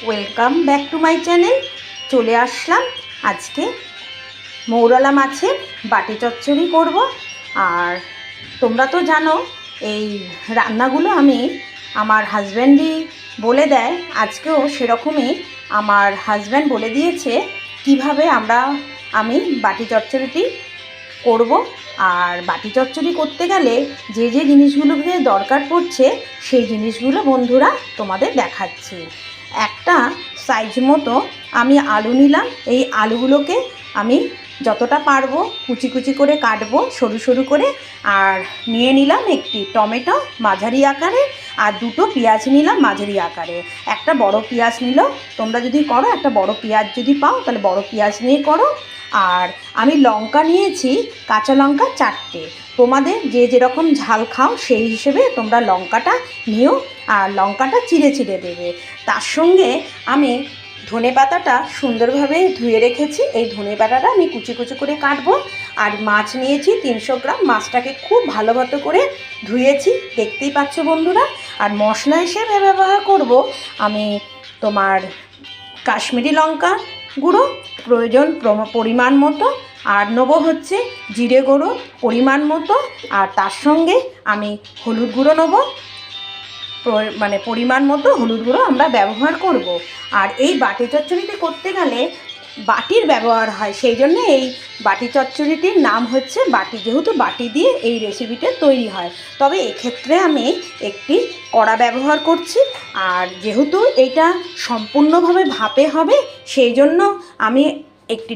Welcome back to my channel. চলে আসলাম আজকে মৌরলা মাছের বাটি চচ্চড়ি করব। আর তোমরা তো জানো এই রান্নাগুলো আমার হাজব্যান্ডই বলে দেয়। আজকেও সেরকমই আমার হাজব্যান্ড বলে দিয়েছে কিভাবে আমি বাটি চচ্চড়িটি করব। আর বাটি চচ্চড়ি করতে গেলে যে যে জিনিসগুলোকে দরকার পড়ছে সেই জিনিসগুলো বন্ধুরা তোমাদের দেখাচ্ছি। একটা সাইজ মতো আমি আলু নিলাম। এই আলুগুলোকে আমি যতটা পারবো কুচি কুচি করে কাটবো সরু সরু করে। আর নিয়ে নিলাম একটি টমেটো মাঝারি আকারে, আর দুটো পেঁয়াজ নিলাম মাঝারি আকারে। একটা বড় পেঁয়াজ নিলাম, তোমরা যদি করো একটা বড় পেঁয়াজ যদি পাও তাহলে বড় পেঁয়াজ নিয়ে করো। আর আমি লঙ্কা নিয়েছি, কাঁচা লঙ্কা 4টে। তোমাদের যে যেরকম ঝাল খাও সেই হিসেবে তোমরা লঙ্কাটা নিও, আর লঙ্কাটা চিড়ে চিড়ে দেবে। তার সঙ্গে আমি ধনেপাতাটা সুন্দরভাবে ধুয়ে রেখেছি। এই ধনেপাতাটা আমি কুচি কুচি করে কাটবো। আর মাছ নিয়েছি 300 গ্রাম। মাছটাকে খুব ভালোভাবে করে ধুয়েছি, দেখতেই পাচ্ছ বন্ধুরা। আর মশলা হিসেবে ব্যবহার করব আমি তোমার কাশ্মীরি লঙ্কা গুঁড়ো প্রয়োজন পরিমাণ মতো, আর নেবো হচ্ছে জিরে গুঁড়ো পরিমাণ মতো, আর তার সঙ্গে আমি হলুদ গুঁড়ো নেবো পরিমাণ মতো। হলুদ গুঁড়ো আমরা ব্যবহার করব। আর এই বাটি চচ্চড়িটি করতে গেলে বাটির ব্যবহার হয়, সেই জন্য এই বাটি চচ্চড়িটির নাম হচ্ছে বাটি, যেহেতু বাটি দিয়ে এই রেসিপিটা তৈরি হয়। তবে এক্ষেত্রে আমি একটি কড়া ব্যবহার করছি। আর যেহেতু এইটা সম্পূর্ণভাবে ভাপে হবে সেই জন্য আমি একটি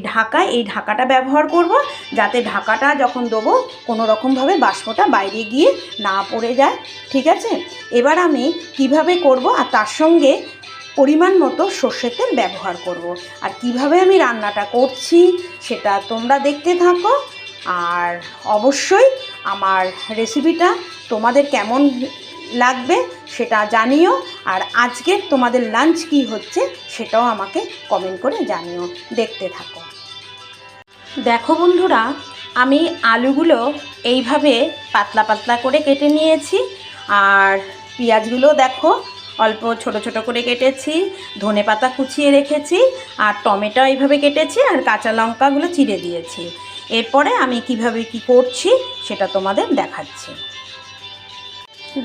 এই ঢাকাটা ব্যবহার করব, যাতে ঢাকাটা যখন দেবো কোনো রকমভাবে বাষ্পটা বাইরে গিয়ে না পড়ে যায়। ঠিক আছে, এবার আমি কিভাবে করব আর তার সঙ্গে পরিমাণ মতো সর্ষের তেল ব্যবহার করব। আর কিভাবে আমি রান্নাটা করছি সেটা তোমরা দেখতে থাকো। আর অবশ্যই আমার রেসিপিটা তোমাদের কেমন লাগবে সেটা জানিও। আর আজকে তোমাদের লাঞ্চ কি হচ্ছে সেটাও আমাকে কমেন্ট করে জানিও। দেখতে থাকো। দেখো বন্ধুরা, আমি আলুগুলো এইভাবে পাতলা পাতলা করে কেটে নিয়েছি। আর পেঁয়াজগুলো দেখো অল্প ছোট ছোট করে কেটেছি, ধনেপাতা কুচিয়ে রেখেছি, আর টমেটো এইভাবে কেটেছি, আর কাঁচা লঙ্কাগুলো চিড়ে দিয়েছি। এরপরে আমি কিভাবে কি করছি সেটা তোমাদের দেখাচ্ছি।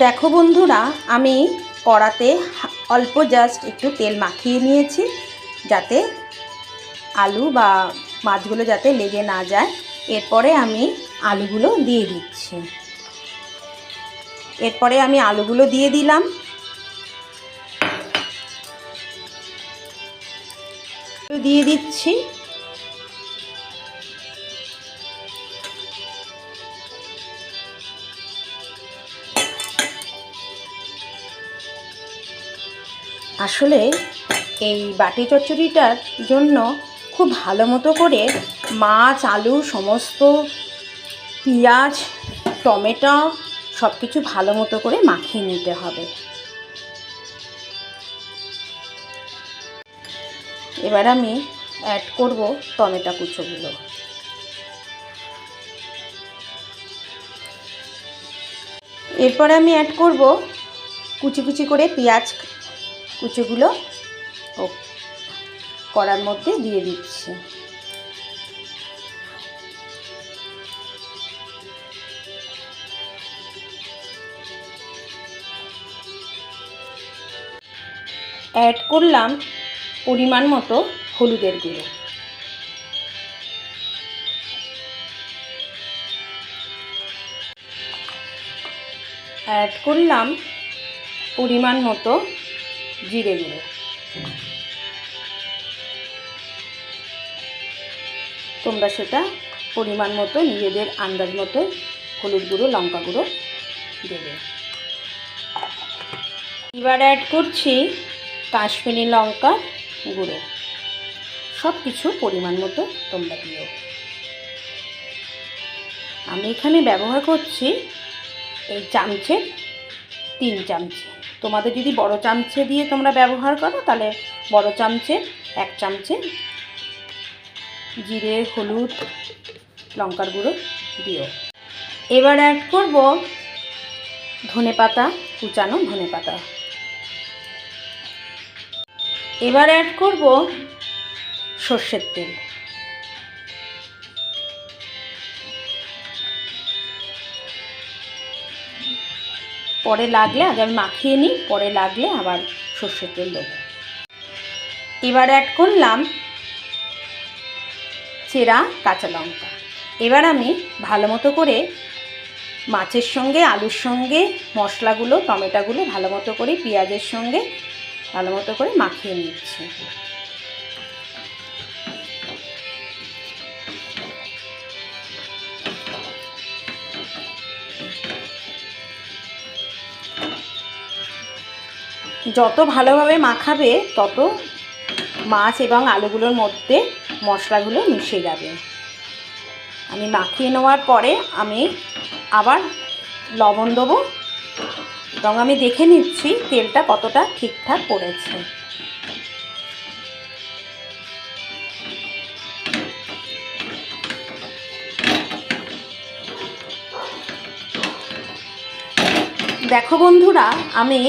দেখো বন্ধুরা, আমি কড়াতে অল্প জাস্ট একটু তেল মাখিয়ে নিয়েছি, যাতে আলু বা মাছগুলো যাতে লেগে না যায়। এরপরে আমি আলুগুলো দিয়ে দিচ্ছি। এরপরে আমি আলুগুলো দিয়ে দিলাম। দিয়ে দিচ্ছি। আসলে এই বাটি চচ্চড়িটার জন্য খুব ভালো মতো করে মাছ আলু সমস্ত পেঁয়াজ টমেটো সব কিছু ভালো মতো করে মাখিয়ে নিতে হবে। এবার আমি অ্যাড করব টমেটো কুচোগুলো। এরপরে আমি অ্যাড করব কুচি কুচি করে পেঁয়াজ কুচিগুলো কড়ার মধ্যে দিয়ে দিচ্ছি। অ্যাড করলাম পরিমাণ মতো হলুদের গুঁড়ো। অ্যাড করলাম পরিমাণ মতো জিরে গুঁড়ো। তোমরা সেটা পরিমাণ মতো নিজেদের আন্দাজ মতো হলুদ গুঁড়ো লঙ্কা গুঁড়ো দেবে। এবার অ্যাড করছি কাশ্মীরি লঙ্কা গুঁড়ো। সব কিছু পরিমাণ মতো তোমরা দিও। আমি এখানে ব্যবহার করছি এই চামচের 3 চামচে। তোমাদের যদি বড় চামচে দিয়ে তোমরা ব্যবহার করো তাহলে বড় চামচে 1 চামচে জিরে হলুদ লঙ্কার গুঁড়ো দিও। এবার অ্যাড করব ধনেপাতা, কুচানো ধনেপাতা। এবার অ্যাড করব সর্ষের তেল। পরে লাগলে আগে আমি মাখিয়ে নিই, পরে লাগলে আবার সর্ষের তেল দেবো। এবার অ্যাড করলাম চেরা কাঁচা লঙ্কা। এবার আমি ভালো মতো করে মাছের সঙ্গে, আলুর সঙ্গে মশলাগুলো, টমেটোগুলো ভালো মতো করে পেঁয়াজের সঙ্গে ভালো মতো করে মাখিয়ে নিচ্ছি। যত ভালোভাবে মাখাবে তত মাছ এবং আলুগুলোর মধ্যে মশলাগুলো মিশে যাবে। আমি মাখিয়ে নেওয়ার পরে আমি আবার লবণ দেবো এবং আমি দেখে নিচ্ছি তেলটা কতটা ঠিকঠাক পড়েছে। দেখো বন্ধুরা, আমি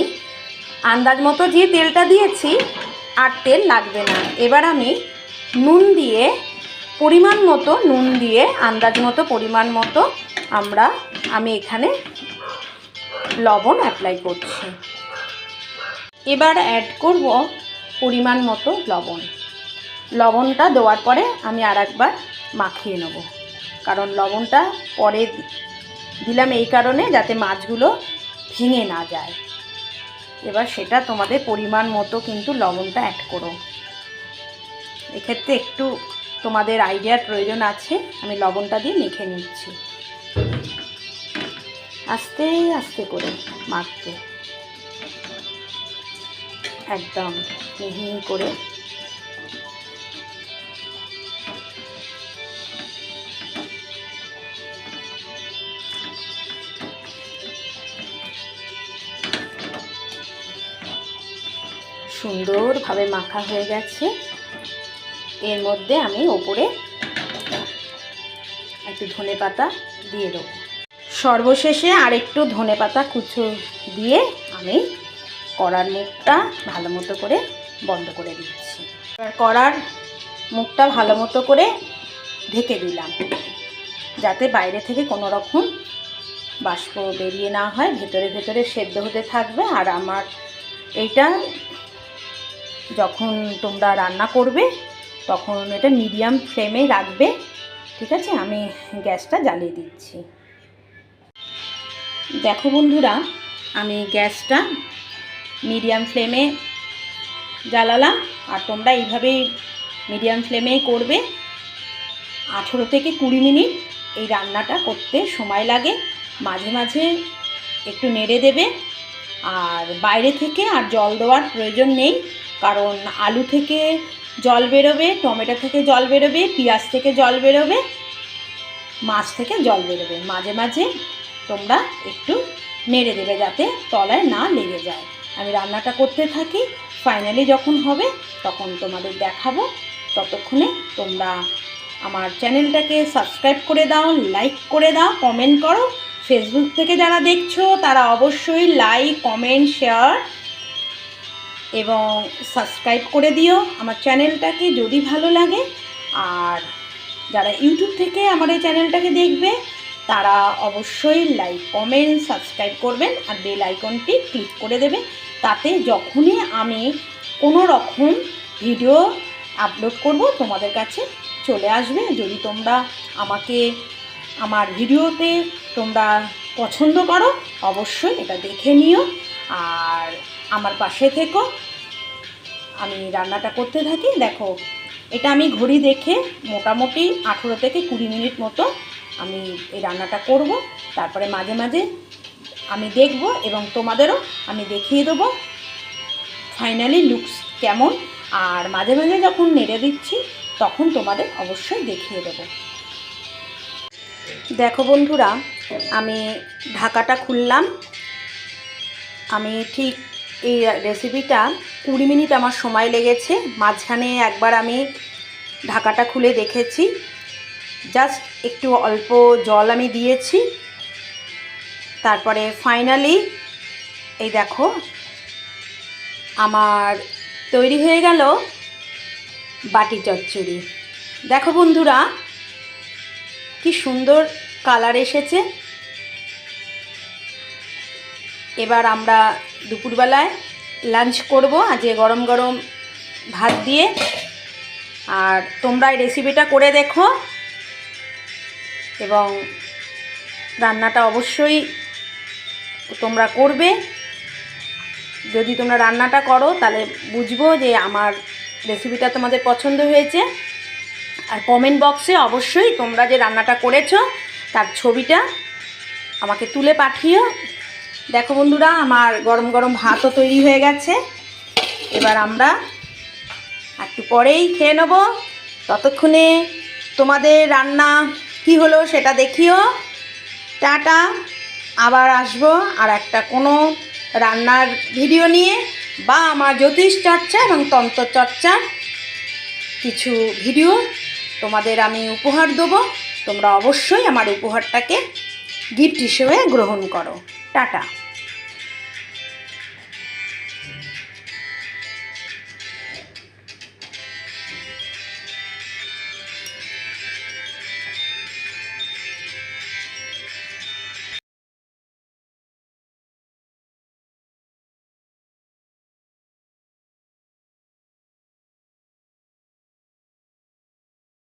আন্দাজ মতো যে তেলটা দিয়েছি আর তেল লাগবে না। এবার আমি নুন দিয়ে পরিমাণ মতো নুন দিয়ে আন্দাজ মতো পরিমাণ মতো আমি এখানে লবণ অ্যাপ্লাই করছি। এবার অ্যাড করব পরিমাণ মতো লবণ। লবণটা দেওয়ার পরে আমি আর একবার মাখিয়ে নেব, কারণ লবণটা পরে দিলাম এই কারণে যাতে মাছগুলো ভেঙে না যায়। এবার সেটা তোমাদের পরিমাণ মতো কিন্তু লবণটা অ্যাড করো। এক্ষেত্রে একটু তোমাদের আইডিয়ার প্রয়োজন আছে। আমি লবণটা দিয়ে মেখে নিচ্ছি, আস্তে আস্তে করে মাখতে, একদম মিহি করে। সুন্দরভাবে মাখা হয়ে গেছে। এর মধ্যে আমি ওপরে একটু ধনেপাতা দিয়ে দেবো। সর্বশেষে আরেকটু ধনেপাতা কুচো দিয়ে আমি কড়ার মুখটা ভালো মতো করে বন্ধ করে দিচ্ছি। এবার কড়ার মুখটা ভালো মতো করে ঢেকে দিলাম, যাতে বাইরে থেকে কোনো রকম বাষ্প বেরিয়ে না হয়, ভেতরে ভেতরে সেদ্ধ হতে থাকবে। আর আমার এইটা যখন তোমরা রান্না করবে তখন এটা মিডিয়াম ফ্লেমে রাখবে, ঠিক আছে? আমি গ্যাসটা জ্বালিয়ে দিচ্ছি। দেখো বন্ধুরা, আমি গ্যাসটা মিডিয়াম ফ্লেমে জ্বালালাম, আর তোমরা এইভাবেই মিডিয়াম ফ্লেমেই করবে। 18 থেকে 20 মিনিট এই রান্নাটা করতে সময় লাগে। মাঝে মাঝে একটু নেড়ে দেবে। আর বাইরে থেকে আর জল দেওয়ার প্রয়োজন নেই, কারণ আলু থেকে জল বেরোবে, টমেটো থেকে জল বেরোবে, পেঁয়াজ থেকে জল বেরোবে, মাছ থেকে জল বেরোবে। মাঝে মাঝে তোমরা একটু নেড়ে দেবে যাতে তলায় না লেগে যায়। আমি রান্নাটা করতে থাকি, ফাইনালি যখন হবে তখন তোমাদের দেখাবো। ততক্ষণে তোমরা আমার চ্যানেলটাকে সাবস্ক্রাইব করে দাও, লাইক করে দাও, কমেন্ট করো। ফেসবুক থেকে যারা দেখছো তারা অবশ্যই লাইক, কমেন্ট, শেয়ার এবং সাবস্ক্রাইব করে দিও আমার চ্যানেলটাকে যদি ভালো লাগে। আর যারা ইউটিউব থেকে আমার এই চ্যানেলটাকে দেখবে তারা অবশ্যই লাইক, কমেন্ট, সাবস্ক্রাইব করবেন আর বেল আইকনটি ক্লিক করে দেবে। তাতে যখনই আমি কোনো রকম ভিডিও আপলোড করব তোমাদের কাছে চলে আসবে। যদি তোমরা আমাকে আমার ভিডিওতে তোমরা পছন্দ করো অবশ্যই এটা দেখে নিও আর আমার পাশে থেকো। আমি রান্নাটা করতে থাকি। দেখো, এটা আমি ঘড়ি দেখে মোটামুটি 18 থেকে 20 মিনিট মতো আমি এই রান্নাটা করব। তারপরে মাঝে মাঝে আমি দেখব এবং তোমাদেরও আমি দেখিয়ে দেবো ফাইনালি লুকস কেমন। আর মাঝে মাঝে যখন নেড়ে দিচ্ছি তখন তোমাদের অবশ্যই দেখিয়ে দেবো। দেখো বন্ধুরা, আমি ঢাকাটা খুললাম। আমি ঠিক এই রেসিপিটা 20 মিনিট আমার সময় লেগেছে। মাঝখানে একবার আমি ঢাকাটা খুলে দেখেছি, জাস্ট একটু অল্প জল আমি দিয়েছি। তারপরে ফাইনালি এই দেখো আমার তৈরি হয়ে গেল বাটি চচ্চড়ি। দেখো বন্ধুরা কি সুন্দর কালার এসেছে। এবার আমরা দুপুরবেলায় লাঞ্চ করব আজকে গরম গরম ভাত দিয়ে। আর তোমরা এই রেসিপিটা করে দেখো এবং রান্নাটা অবশ্যই তোমরা করবে। যদি তোমরা রান্নাটা করো তাহলে বুঝবো যে আমার রেসিপিটা তোমাদের পছন্দ হয়েছে। আর কমেন্ট বক্সে অবশ্যই তোমরা যে রান্নাটা করেছো তার ছবিটা আমাকে তুলে পাঠিও। দেখো বন্ধুরা আমার গরম গরম ভাতও তৈরি হয়ে গেছে। এবার আমরা একটু পরেই খেয়ে নেব। ততক্ষণে তোমাদের রান্না কি হলো সেটা দেখিও। টাটা, আবার আসবো আর একটা কোনো রান্নার ভিডিও নিয়ে বা আমার জ্যোতিষ চর্চা এবং তন্ত্র চর্চার কিছু ভিডিও তোমাদের আমি উপহার দেবো। তোমরা অবশ্যই আমার উপহারটাকে গিফট হিসেবে গ্রহণ করো। টাটা।